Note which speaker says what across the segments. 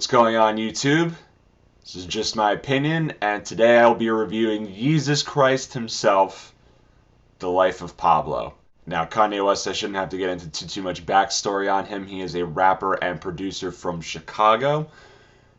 Speaker 1: What's going on, YouTube? This is Just My Opinion, and today I'll be reviewing Yeezus Christ himself, The Life of Pablo. Now, Kanye West, I shouldn't have to get into too much backstory on him. He is a rapper and producer from Chicago.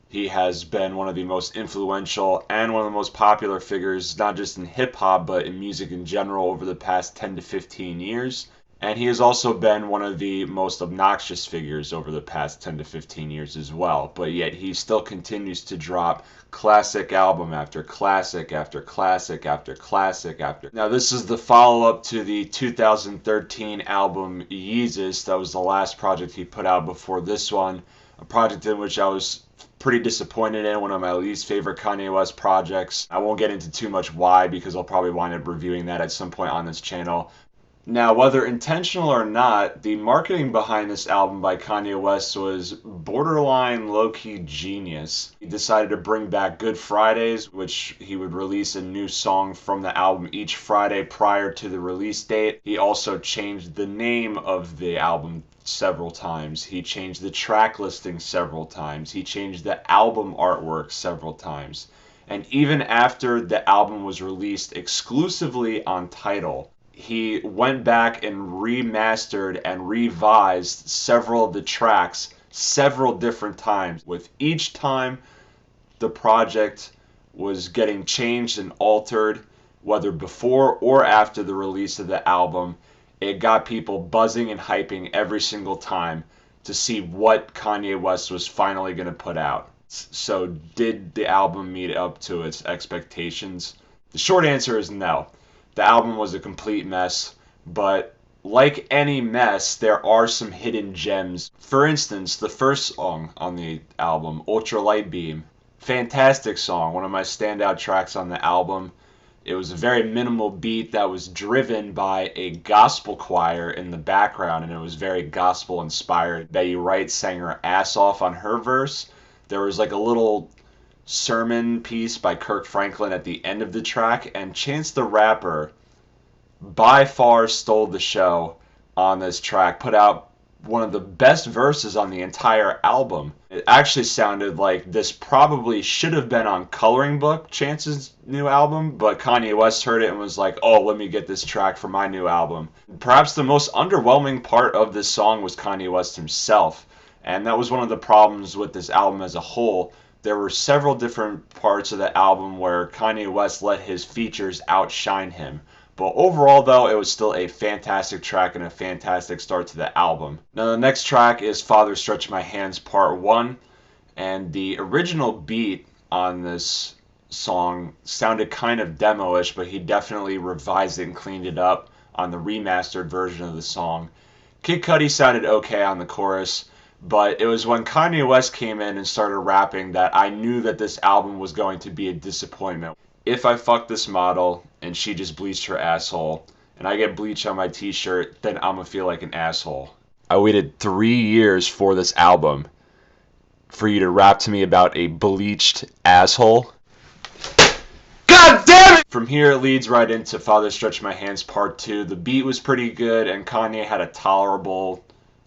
Speaker 1: He has been one of the most influential and one of the most popular figures, not just in hip-hop, but in music in general over the past 10 to 15 years. And he has also been one of the most obnoxious figures over the past 10 to 15 years as well. But yet he still continues to drop classic album after classic after classic after classic after. Now this is the follow-up to the 2013 album Yeezus. That was the last project he put out before this one. A project in which I was pretty disappointed in, one of my least favorite Kanye West projects. I won't get into too much why, because I'll probably wind up reviewing that at some point on this channel. Now, whether intentional or not, the marketing behind this album by Kanye West was borderline low-key genius. He decided to bring back Good Fridays, which he would release a new song from the album each Friday prior to the release date. He also changed the name of the album several times. He changed the track listing several times. He changed the album artwork several times. And even after the album was released exclusively on Tidal, he went back and remastered and revised several of the tracks several different times. With each time the project was getting changed and altered, whether before or after the release of the album, it got people buzzing and hyping every single time to see what Kanye West was finally going to put out. So did the album meet up to its expectations? The short answer is no. The album was a complete mess, but like any mess, there are some hidden gems. For instance, the first song on the album, Ultra Light Beam, fantastic song, one of my standout tracks on the album. It was a very minimal beat that was driven by a gospel choir in the background, and it was very gospel inspired. Betty Wright sang her ass off on her verse. There was like a little sermon piece by Kirk Franklin at the end of the track, and Chance the Rapper by far stole the show on this track, put out one of the best verses on the entire album. It actually sounded like this probably should have been on Coloring Book, Chance's new album, but Kanye West heard it and was like, oh, let me get this track for my new album. Perhaps the most underwhelming part of this song was Kanye West himself, and that was one of the problems with this album as a whole. There were several different parts of the album where Kanye West let his features outshine him. But overall, though, it was still a fantastic track and a fantastic start to the album. Now, the next track is Father Stretch My Hands Part 1. And the original beat on this song sounded kind of demo-ish, but he definitely revised it and cleaned it up on the remastered version of the song. Kid Cudi sounded okay on the chorus, but it was when Kanye West came in and started rapping that I knew that this album was going to be a disappointment. If I fuck this model and she just bleached her asshole and I get bleach on my t-shirt, then I'm gonna feel like an asshole. I waited 3 years for this album for you to rap to me about a bleached asshole. God damn it! From here it leads right into Father Stretch My Hands Part 2. The beat was pretty good and Kanye had a tolerable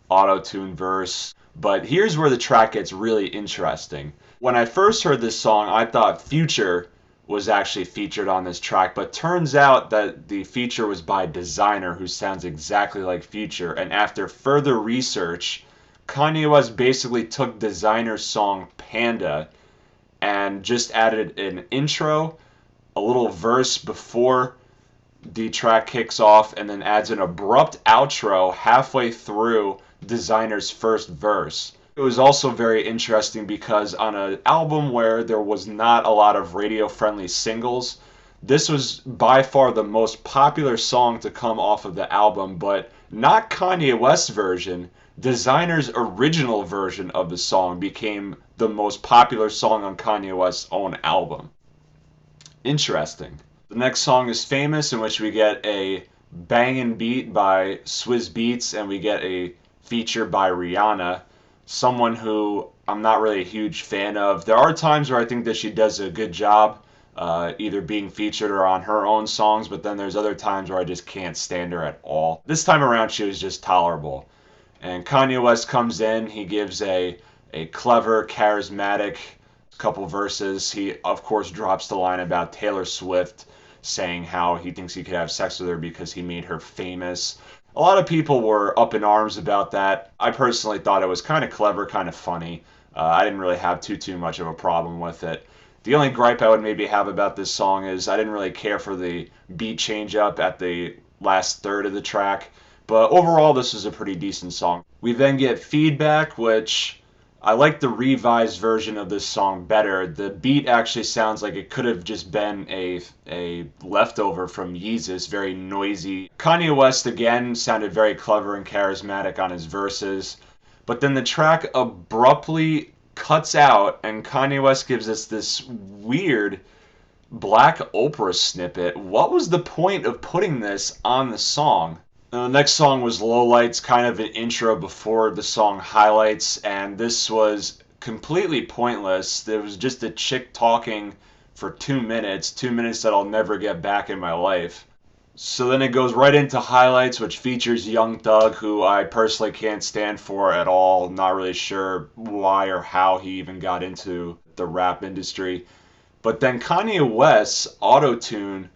Speaker 1: auto-tune verse. But here's where the track gets really interesting. When I first heard this song, I thought Future was actually featured on this track, but turns out that the feature was by Designer, who sounds exactly like Future. And after further research, Kanye West basically took Designer's song Panda and just added an intro, a little verse before the track kicks off, and then adds an abrupt outro halfway through Designer's first verse. It was also very interesting because on an album where there was not a lot of radio-friendly singles, this was by far the most popular song to come off of the album, but not Kanye West's version. Designer's original version of the song became the most popular song on Kanye West's own album. Interesting. The next song is Famous, in which we get a bangin' beat by Swizz Beatz, and we get a feature by Rihanna, someone who I'm not really a huge fan of. There are times where I think that she does a good job either being featured or on her own songs, but then there's other times where I just can't stand her at all. This time around she was just tolerable. And Kanye West comes in, he gives a a clever, charismatic couple verses. He, of course, drops the line about Taylor Swift saying how he thinks he could have sex with her because he made her famous. A lot of people were up in arms about that. I personally thought it was kind of clever, kind of funny. I didn't really have too much of a problem with it. The only gripe I would maybe have about this song is I didn't really care for the beat change up at the last third of the track. But overall, this is a pretty decent song. We then get Feedback, which I like the revised version of this song better. The beat actually sounds like it could have just been a leftover from Yeezus, very noisy. Kanye West again sounded very clever and charismatic on his verses, but then the track abruptly cuts out and Kanye West gives us this weird Black Oprah snippet. What was the point of putting this on the song? The next song was Lowlights, kind of an intro before the song Highlights, and this was completely pointless. There was just a chick talking for 2 minutes that I'll never get back in my life. So then it goes right into Highlights, which features Young Thug, who I personally can't stand for at all. Not really sure why or how he even got into the rap industry. But then Kanye West's auto-tune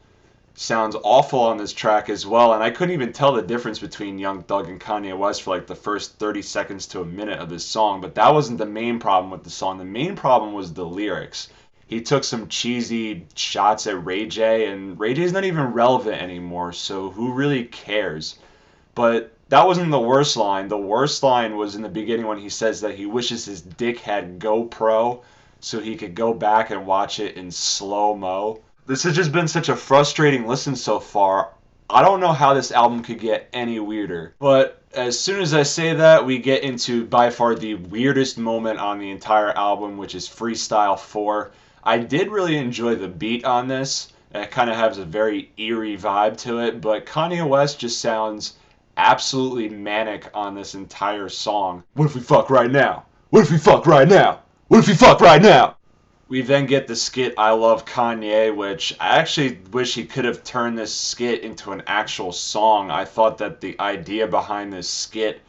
Speaker 1: sounds awful on this track as well, and I couldn't even tell the difference between Young Thug and Kanye West for like the first 30 seconds to a minute of this song, but that wasn't the main problem with the song. The main problem was the lyrics. He took some cheesy shots at Ray J, and Ray J's not even relevant anymore, so who really cares? But that wasn't the worst line. The worst line was in the beginning when he says that he wishes his dick had GoPro so he could go back and watch it in slow-mo. This has just been such a frustrating listen so far. I don't know how this album could get any weirder. But as soon as I say that, we get into by far the weirdest moment on the entire album, which is Freestyle 4. I did really enjoy the beat on this. It kind of has a very eerie vibe to it, but Kanye West just sounds absolutely manic on this entire song. What if we fuck right now? What if we fuck right now? What if we fuck right now? We then get the skit I Love Kanye, which I actually wish he could have turned this skit into an actual song. I thought that the idea behind this skit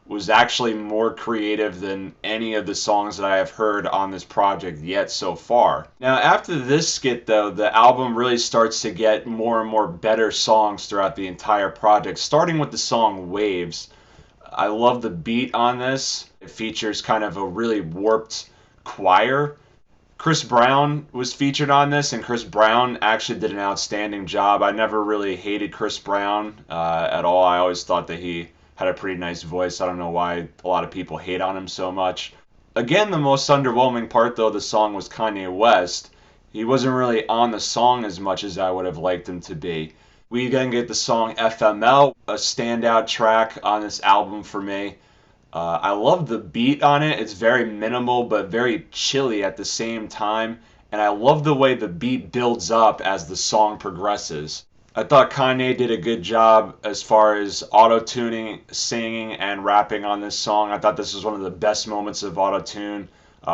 Speaker 1: was actually more creative than any of the songs that I have heard on this project yet so far. Now, after this skit, though, the album really starts to get more and more better songs throughout the entire project, starting with the song Waves. I love the beat on this. It features kind of a really warped choir. Chris Brown was featured on this, and Chris Brown actually did an outstanding job. I never really hated Chris Brown at all. I always thought that he had a pretty nice voice. I don't know why a lot of people hate on him so much. Again, the most underwhelming part, though, of the song was Kanye West. He wasn't really on the song as much as I would have liked him to be. We then get the song FML, a standout track on this album for me. I love the beat on it. It's very minimal but very chilly at the same time. And I love the way the beat builds up as the song progresses. I thought Kanye did a good job as far as auto-tuning, singing, and rapping on this song. I thought this was one of the best moments of auto-tune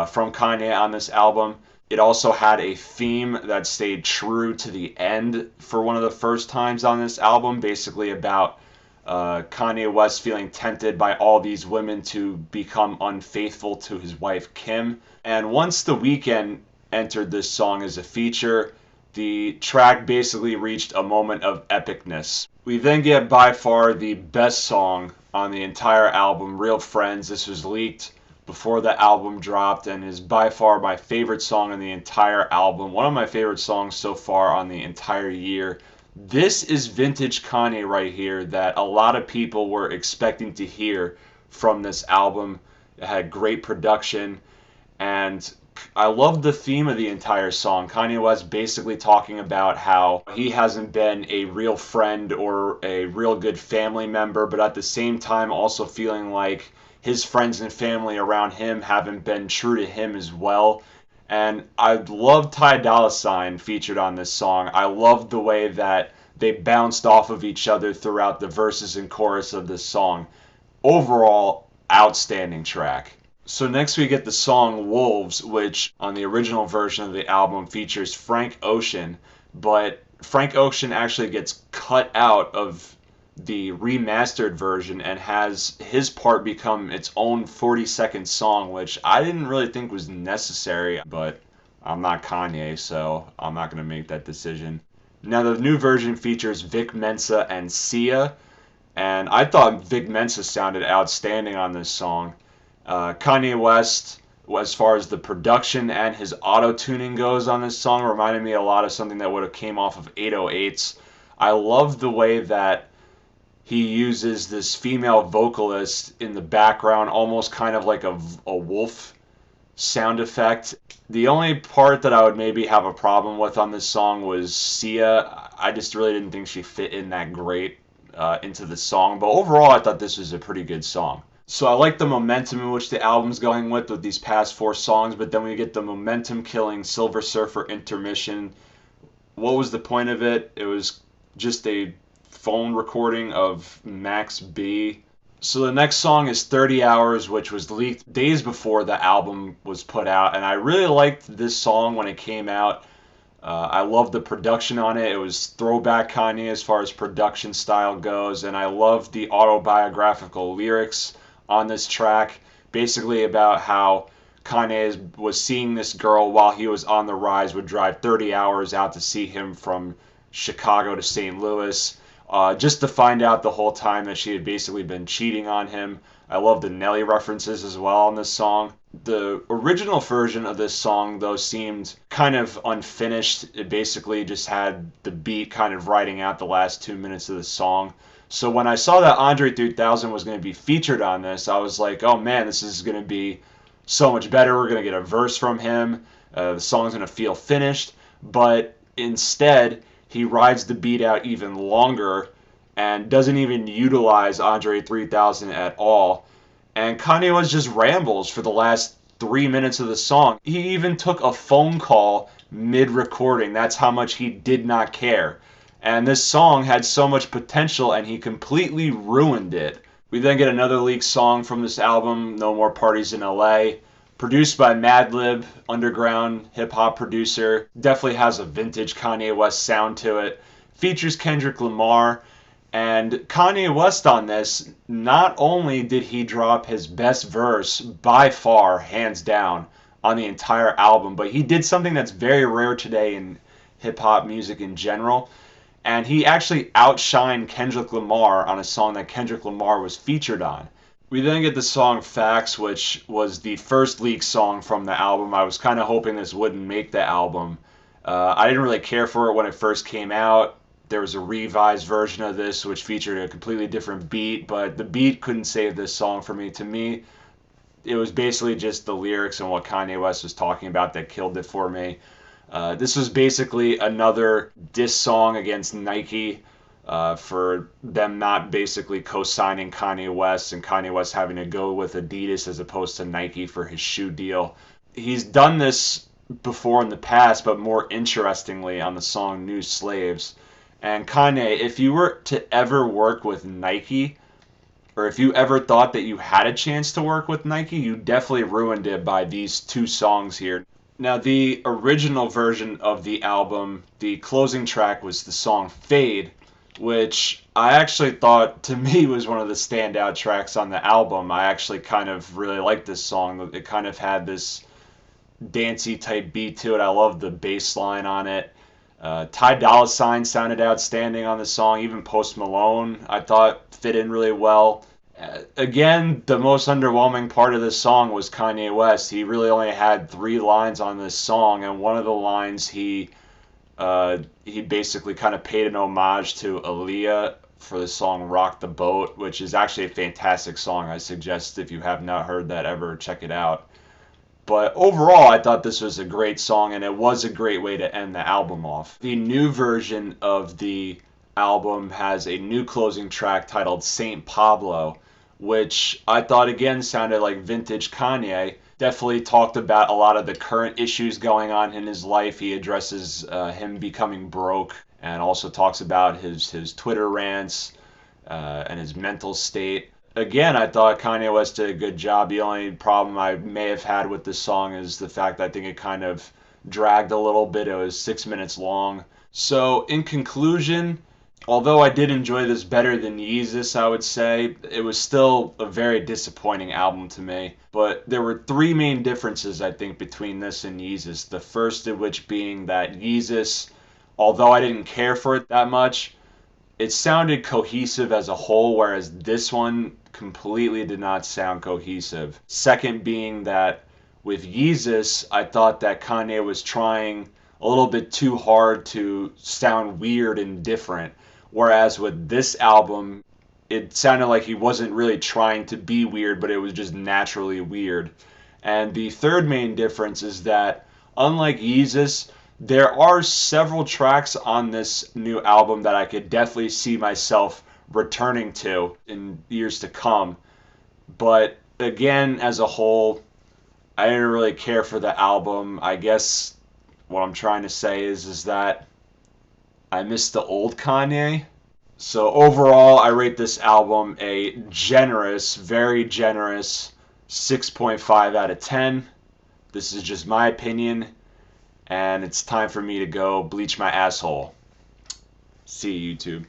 Speaker 1: from Kanye on this album. It also had a theme that stayed true to the end for one of the first times on this album, basically about Kanye West feeling tempted by all these women to become unfaithful to his wife Kim. And once The Weeknd entered this song as a feature, the track basically reached a moment of epicness. We then get by far the best song on the entire album, Real Friends. This was leaked before the album dropped and is by far my favorite song on the entire album. One of my favorite songs so far on the entire year. This is vintage Kanye right here that a lot of people were expecting to hear from this album. It had great production, and I love the theme of the entire song. Kanye West basically talking about how he hasn't been a real friend or a real good family member, but at the same time also feeling like his friends and family around him haven't been true to him as well. And I love Ty Dolla $ign featured on this song. I love the way that they bounced off of each other throughout the verses and chorus of this song. Overall, outstanding track. So next we get the song Wolves, which on the original version of the album features Frank Ocean, but Frank Ocean actually gets cut out of the remastered version and has his part become its own 40-second song, which I didn't really think was necessary, but I'm not Kanye, so I'm not going to make that decision. Now, the new version features Vic Mensa and Sia, and I thought Vic Mensa sounded outstanding on this song. Kanye West, as far as the production and his auto-tuning goes on this song, reminded me a lot of something that would have came off of 808s. I love the way that he uses this female vocalist in the background, almost kind of like a wolf sound effect. The only part that I would maybe have a problem with on this song was Sia. I just really didn't think she fit in that great into the song, but overall I thought this was a pretty good song. So I like the momentum in which the album's going with these past 4 songs, but then we get the momentum killing Silver Surfer intermission. What was the point of it? It was just a phone recording of Max B. So the next song is 30 Hours, which was leaked days before the album was put out, and I really liked this song when it came out. I love the production on it. It was throwback Kanye as far as production style goes, and I love the autobiographical lyrics on this track, basically about how Kanye was seeing this girl while he was on the rise, would drive 30 hours out to see him from Chicago to St. Louis, just to find out the whole time that she had basically been cheating on him. I love the Nelly references as well on this song. The original version of this song, though, seemed kind of unfinished. It basically just had the beat kind of writing out the last 2 minutes of the song. So when I saw that Andre 3000 was going to be featured on this, I was like, oh man, this is going to be so much better. We're going to get a verse from him. The song's going to feel finished. But instead, he rides the beat out even longer and doesn't even utilize Andre 3000 at all. And Kanye West just rambles for the last 3 minutes of the song. He even took a phone call mid-recording. That's how much he did not care. And this song had so much potential, and he completely ruined it. We then get another leaked song from this album, No More Parties in LA, produced by Madlib, underground hip-hop producer. Definitely has a vintage Kanye West sound to it. Features Kendrick Lamar. And Kanye West on this, not only did he drop his best verse by far, hands down, on the entire album, but he did something that's very rare today in hip-hop music in general. And he actually outshined Kendrick Lamar on a song that Kendrick Lamar was featured on. We then get the song Facts, which was the first leaked song from the album. I was kind of hoping this wouldn't make the album. I didn't really care for it when it first came out. There was a revised version of this which featured a completely different beat, but the beat couldn't save this song for me. To me, it was basically just the lyrics and what Kanye West was talking about that killed it for me. This was basically another diss song against Nike for them not basically co-signing Kanye West and Kanye West having to go with Adidas as opposed to Nike for his shoe deal. He's done this before in the past, but more interestingly on the song New Slaves. And Kanye, if you were to ever work with Nike, or if you ever thought that you had a chance to work with Nike, you definitely ruined it by these 2 songs here. Now, the original version of the album, the closing track was the song Fade, which I actually thought, to me, was one of the standout tracks on the album. I actually kind of really liked this song. It kind of had this dancey type beat to it. I love the bass line on it. Ty Dolla $ign sounded outstanding on the song. Even Post Malone, I thought, fit in really well. Again, the most underwhelming part of this song was Kanye West. He really only had 3 lines on this song, and one of the lines he basically kind of paid an homage to Aaliyah for the song Rock the Boat, which is actually a fantastic song. I suggest if you have not heard that ever, check it out. But overall, I thought this was a great song, and it was a great way to end the album off. The new version of the album has a new closing track titled Saint Pablo, which I thought again sounded like vintage Kanye. Definitely talked about a lot of the current issues going on in his life. He addresses him becoming broke, and also talks about his Twitter rants and his mental state. Again, I thought Kanye West did a good job. The only problem I may have had with this song is the fact that I think it kind of dragged a little bit. It was 6 minutes long. So in conclusion, Although I did enjoy this better than Yeezus, I would say, it was still a very disappointing album to me. But there were three main differences, I think, between this and Yeezus. The first of which being that Yeezus, although I didn't care for it that much, it sounded cohesive as a whole, whereas this one completely did not sound cohesive. Second being that with Yeezus, I thought that Kanye was trying a little bit too hard to sound weird and different, whereas with this album, it sounded like he wasn't really trying to be weird, but it was just naturally weird. And the third main difference is that, unlike Yeezus, there are several tracks on this new album that I could definitely see myself returning to in years to come. But again, as a whole, I didn't really care for the album. I guess what I'm trying to say is that I miss the old Kanye. So overall, I rate this album a generous, very generous 6.5 out of 10. This is just my opinion, and it's time for me to go bleach my asshole. See you, YouTube.